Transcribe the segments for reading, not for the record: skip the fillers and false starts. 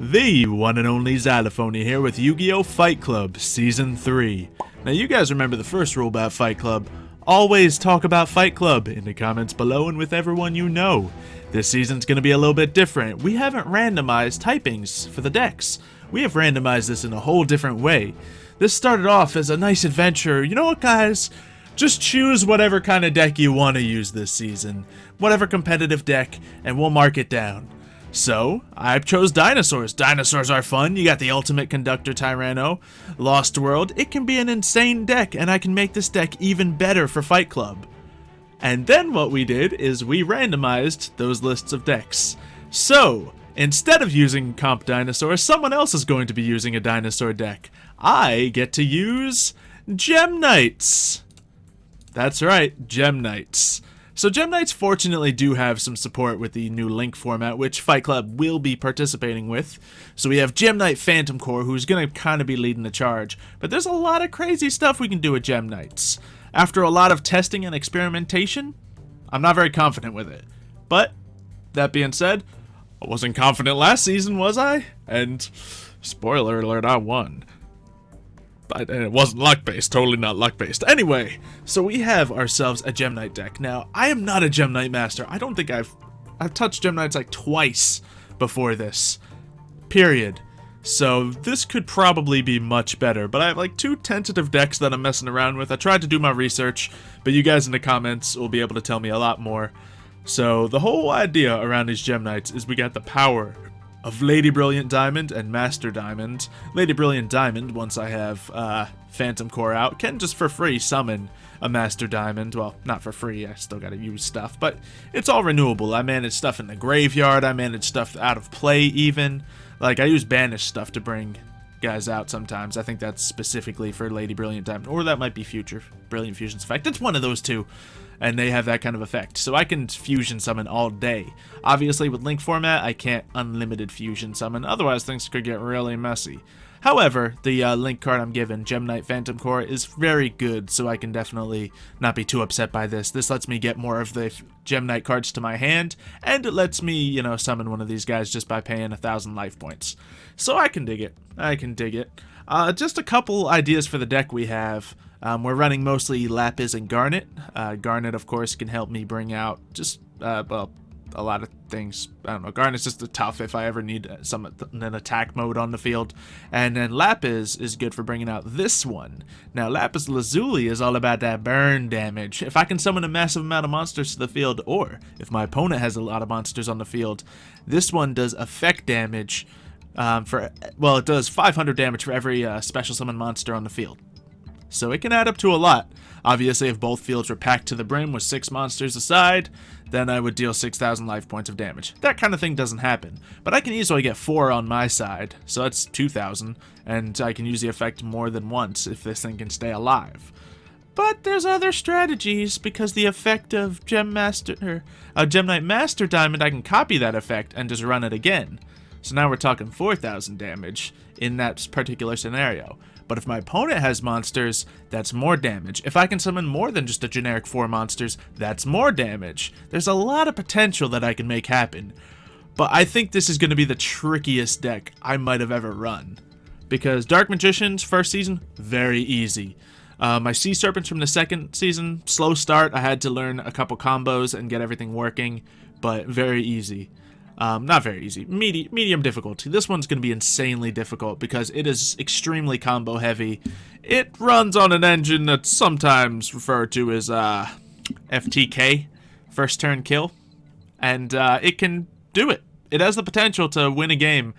The one and only Xylophoney here with Yu-Gi-Oh! Fight Club Season 3. Now you guys remember the first rule about Fight Club. Always talk about Fight Club in the comments below and with everyone you know. This season's going to be a little bit different. We haven't randomized typings for the decks. We have randomized this in a whole different way. This started off as a nice adventure. You know what, guys? Just choose whatever kind of deck you want to use this season. Whatever competitive deck, and we'll mark it down. So, I chose dinosaurs. Dinosaurs are fun. You got the Ultimate Conductor Tyranno, Lost World. It can be an insane deck, and I can make this deck even better for Fight Club. And then what we did is we randomized those lists of decks. So, instead of using Comp Dinosaur, someone else is going to be using a dinosaur deck. I get to use Gem Knights. That's right, Gem Knights. So Gem Knights fortunately do have some support with the new Link format, which Fight Club will be participating with. So we have Gem Knight Phantom Core, who's going to kind of be leading the charge. But there's a lot of crazy stuff we can do with Gem Knights. After a lot of testing and experimentation, I'm not very confident with it. But, that being said, I wasn't confident last season, was I? And, spoiler alert, I won. And it wasn't luck-based, totally not luck-based. Anyway, so we have ourselves a Gem Knight deck. Now, I am not a Gem Knight master. I don't think I've touched Gem Knights like twice before this. Period. So this could probably be much better, but I have like two tentative decks that I'm messing around with. I tried to do my research, but you guys in the comments will be able to tell me a lot more. So the whole idea around these Gem Knights is we got the power of Lady Brilliant Diamond and Master Diamond. Lady Brilliant Diamond, once I have Phantom Core out, can just for free summon a Master Diamond. Well, not for free, I still gotta use stuff, but it's all renewable. I manage stuff in the graveyard, I manage stuff out of play even. Like, I use banished stuff to bring guys out sometimes. I think that's specifically for Lady Brilliant Diamond, or that might be Future Brilliant Fusion's effect. It's one of those two, and they have that kind of effect. So I can fusion summon all day. Obviously, with Link format, I can't unlimited fusion summon, otherwise things could get really messy. However, the Link card I'm given, Gem Knight Phantom Core, is very good, so I can definitely not be too upset by this. This lets me get more of the Gem Knight cards to my hand, and it lets me, you know, summon one of these guys just by paying 1,000 life points. So I can dig it. I can dig it. Just a couple ideas for the deck we have. We're running mostly Lapis and Garnet. Garnet, of course, can help me bring out just, well, a lot of things. I don't know, Garnet's just a tough if I ever need an attack mode on the field. And then Lapis is good for bringing out this one. Now, Lapis Lazuli is all about that burn damage. If I can summon a massive amount of monsters to the field, or if my opponent has a lot of monsters on the field, this one does effect damage well, it does 500 damage for every special summon monster on the field. So it can add up to a lot. Obviously, if both fields were packed to the brim with 6 monsters aside, then I would deal 6,000 life points of damage. That kind of thing doesn't happen, but I can easily get 4 on my side, so that's 2,000, and I can use the effect more than once if this thing can stay alive. But there's other strategies, because the effect of Gem Knight Master Diamond, I can copy that effect and just run it again. So now we're talking 4,000 damage in that particular scenario. But if my opponent has monsters, that's more damage. If I can summon more than just a generic 4 monsters, that's more damage. There's a lot of potential that I can make happen. But I think this is going to be the trickiest deck I might have ever run. Because Dark Magicians, first season, very easy. My Sea Serpents from the second season, slow start. I had to learn a couple combos and get everything working, but very easy. Not very easy. Medium difficulty. This one's going to be insanely difficult because it is extremely combo heavy. It runs on an engine that's sometimes referred to as FTK, first turn kill, and it can do it. It has the potential to win a game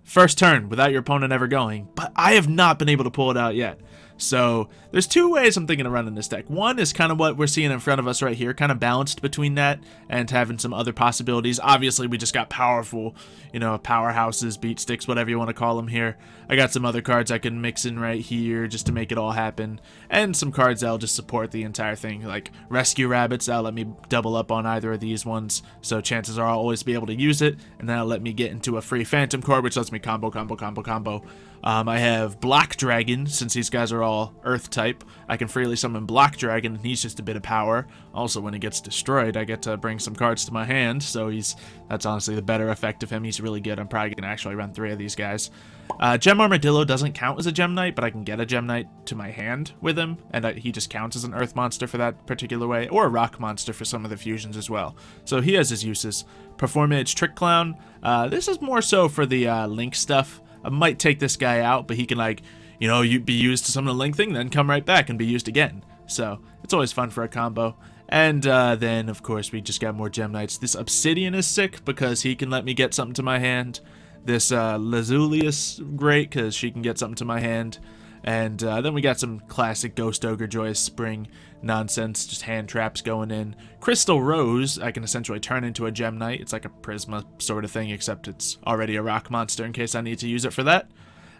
first turn without your opponent ever going, but I have not been able to pull it out yet. So there's two ways I'm thinking of running this deck. One is kind of what we're seeing in front of us right here, kind of balanced between that and having some other possibilities. Obviously, we just got powerful, you know, powerhouses, beat sticks, whatever you want to call them here. I got some other cards I can mix in right here just to make it all happen, and some cards that'll just support the entire thing, like Rescue Rabbits. That'll let me double up on either of these ones, so chances are I'll always be able to use it, and that'll let me get into a free Phantom Core, which lets me combo. I have Black Dragon, since these guys are all Earth type. I can freely summon Black Dragon, and he's just a bit of power. Also, when he gets destroyed, I get to bring some cards to my hand, so that's honestly the better effect of him. He's really good. I'm probably going to actually run 3 of these guys. Gem Armadillo doesn't count as a Gem Knight, but I can get a Gem Knight to my hand with him, and he just counts as an Earth monster for that particular way, or a Rock monster for some of the fusions as well. So he has his uses. Performance Trick Clown. This is more so for the Link stuff. I might take this guy out, but he can, like, you know, be used to summon a Link thing, then come right back and be used again. So it's always fun for a combo. And then, of course, we just got more Gem Knights. This Obsidian is sick because he can let me get something to my hand. This Lazuli is great because she can get something to my hand. And then we got some classic Ghost Ogre Joyous Spring nonsense, just hand traps going in. Crystal Rose, I can essentially turn into a Gem Knight. It's like a Prisma sort of thing, except it's already a rock monster in case I need to use it for that.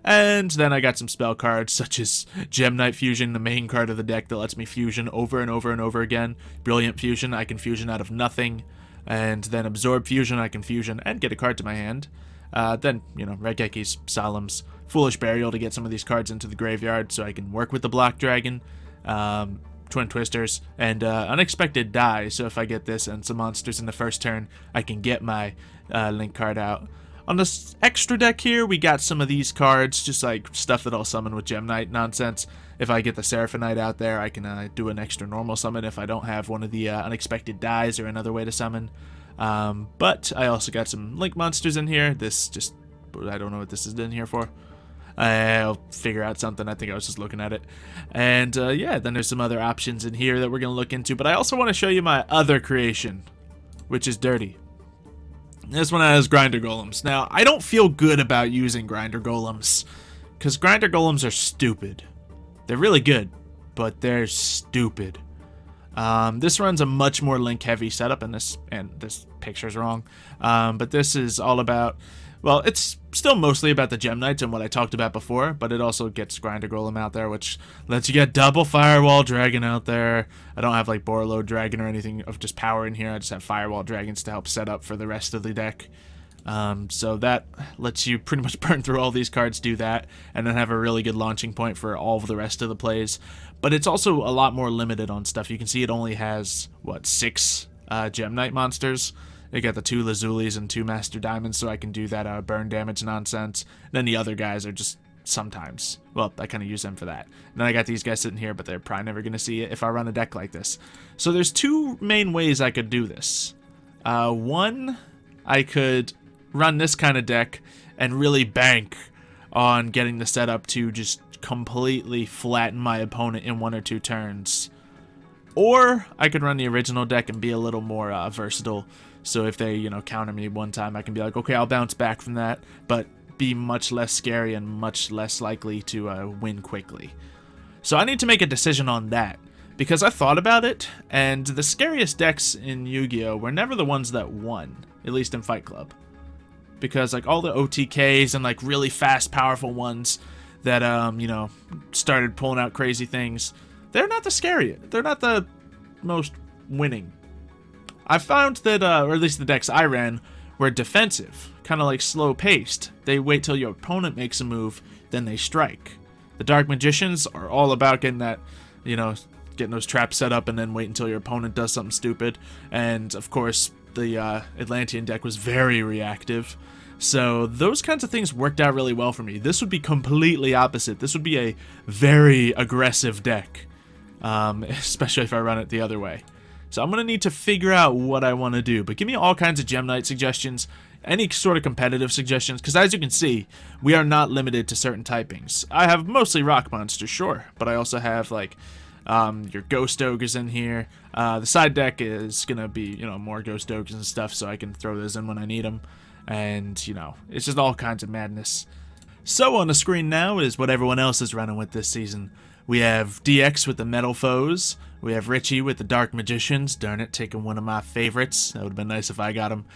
And then I got some spell cards, such as Gem Knight Fusion, the main card of the deck that lets me fusion over and over and over again. Brilliant Fusion, I can fusion out of nothing. And then Absorb Fusion, I can fusion and get a card to my hand. Then, you know, Regekis, Solemns, Foolish Burial to get some of these cards into the graveyard so I can work with the Black Dragon, Twin Twisters, and Unexpected Die. So if I get this and some monsters in the first turn, I can get my Link card out. On this extra deck here, we got some of these cards, just like stuff that I'll summon with Gem Knight nonsense. If I get the Seraphonite out there, I can do an extra normal summon if I don't have one of the Unexpected Dies or another way to summon. But I also got some Link monsters in here. I don't know what this is in here for. I'll figure out something. I think I was just looking at it. And yeah, then there's some other options in here that we're going to look into. But I also want to show you my other creation, which is Dirty. This one has Grinder Golems. Now, I don't feel good about using Grinder Golems, because Grinder Golems are stupid. They're really good, but they're stupid. This runs a much more Link-heavy setup, and this picture's wrong. But this is all about, well, it's still mostly about the Gem Knights and what I talked about before, but it also gets Grinder Golem out there, which lets you get double Firewall Dragon out there. I don't have, like, Borreload Dragon or anything of just power in here. I just have Firewall Dragons to help set up for the rest of the deck. So that lets you pretty much burn through all these cards, do that, and then have a really good launching point for all of the rest of the plays. But it's also a lot more limited on stuff. You can see it only has, what, 6 Gem Knight monsters. They got the 2 Lazulis and 2 Master Diamonds, so I can do that burn damage nonsense. Then the other guys are just sometimes. Well, I kind of use them for that. And then I got these guys sitting here, but they're probably never going to see it if I run a deck like this. So there's 2 main ways I could do this. One, I could run this kind of deck and really bank on getting the setup to just completely flatten my opponent in 1 or 2 turns. Or I could run the original deck and be a little more versatile. So if they, you know, counter me one time, I can be like, okay, I'll bounce back from that, but be much less scary and much less likely to win quickly. So I need to make a decision on that, because I thought about it, and the scariest decks in Yu-Gi-Oh! Were never the ones that won, at least in Fight Club. Because, like, all the OTKs and, like, really fast, powerful ones that, you know, started pulling out crazy things, they're not the scariest. They're not the most winning. I found that, or at least the decks I ran, were defensive, kind of like slow-paced. They wait till your opponent makes a move, then they strike. The Dark Magicians are all about getting that, you know, getting those traps set up and then wait until your opponent does something stupid. And, of course, the Atlantean deck was very reactive. So those kinds of things worked out really well for me. This would be completely opposite. This would be a very aggressive deck, especially if I run it the other way. So I'm going to need to figure out what I want to do. But give me all kinds of Gem Knight suggestions, any sort of competitive suggestions, because as you can see, we are not limited to certain typings. I have mostly rock monsters, sure, but I also have, like, your Ghost Ogres in here. The side deck is going to be, you know, more Ghost Ogres and stuff, so I can throw those in when I need them. And, you know, it's just all kinds of madness. So on the screen now is what everyone else is running with this season. We have DX with the Metal Foes. We have Richie with the Dark Magicians. Darn it, taking one of my favorites. That would have been nice if I got him.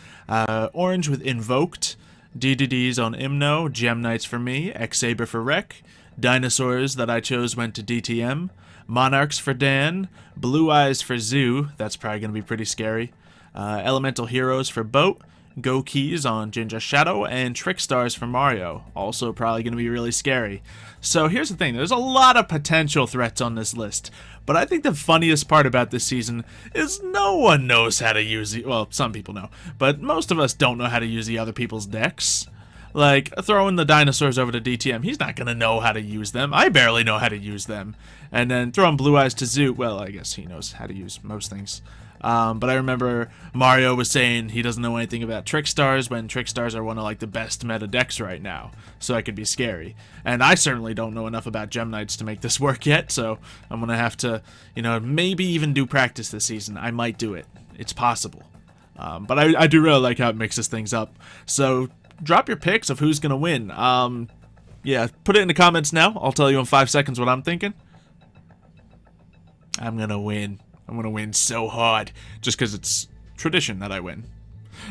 Orange with Invoked. DDDs on Imno. Gem Knights for me. X-Saber for Rec. Dinosaurs that I chose went to DTM. Monarchs for Dan. Blue Eyes for Zoo. That's probably going to be pretty scary. Elemental Heroes for Boat. Go Keys on Ginger Shadow, and Trick Stars for Mario. Also probably going to be really scary. So here's the thing, there's a lot of potential threats on this list, but I think the funniest part about this season is no one knows how to use the, well, some people know, but most of us don't know how to use the other people's decks. Like, throwing the dinosaurs over to DTM, he's not going to know how to use them. I barely know how to use them. And then throwing Blue Eyes to Zoo, well, I guess he knows how to use most things. But I remember Mario was saying he doesn't know anything about Trick Stars when Trick Stars are one of like the best meta decks right now, so that could be scary. And I certainly don't know enough about Gem Knights to make this work yet, so I'm gonna have to, you know, maybe even do practice this season. I might do it. It's possible. But I do really like how it mixes things up. So drop your picks of who's gonna win. Yeah, put it in the comments now. I'll tell you in 5 seconds what I'm thinking. I'm gonna win. I'm going to win so hard, just because it's tradition that I win.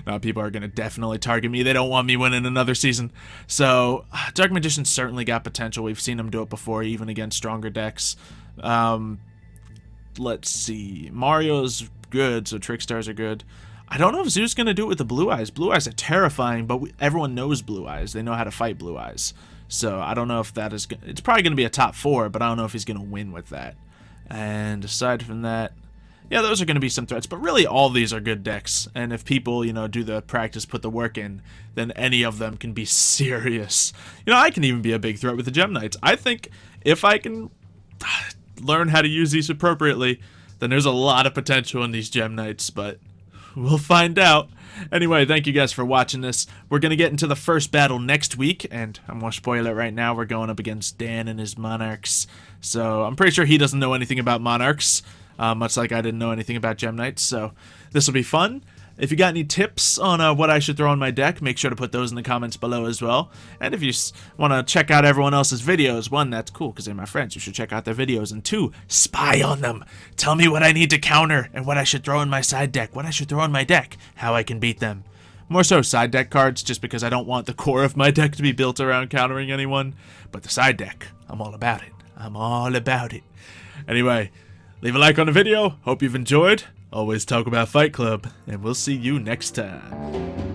Now, people are going to definitely target me. They don't want me winning another season. So, Dark Magician's certainly got potential. We've seen him do it before, even against stronger decks. Let's see. Mario's good, so Trick Stars are good. I don't know if Zoo's going to do it with the Blue Eyes. Blue Eyes are terrifying, but everyone knows Blue Eyes. They know how to fight Blue Eyes. So, I don't know if that is... It's probably going to be a top 4, but I don't know if he's going to win with that. And aside from that... Yeah, those are going to be some threats, but really all these are good decks, and if people, you know, do the practice, put the work in, then any of them can be serious. You know, I can even be a big threat with the Gem Knights. I think if I can learn how to use these appropriately, then there's a lot of potential in these Gem Knights, but we'll find out. Anyway, thank you guys for watching this. We're going to get into the first battle next week, and I'm going to spoil it right now. We're going up against Dan and his Monarchs, so I'm pretty sure he doesn't know anything about Monarchs. Much like I didn't know anything about Gem Knights, so this will be fun. If you got any tips on what I should throw in my deck, make sure to put those in the comments below as well. And if you want to check out everyone else's videos, 1, that's cool because they're my friends. You should check out their videos. And 2, spy on them. Tell me what I need to counter and what I should throw in my side deck, what I should throw in my deck, how I can beat them. More so side deck cards, just because I don't want the core of my deck to be built around countering anyone. But the side deck, I'm all about it. I'm all about it. Anyway... Leave a like on the video, hope you've enjoyed, always talk about Fight Club, and we'll see you next time.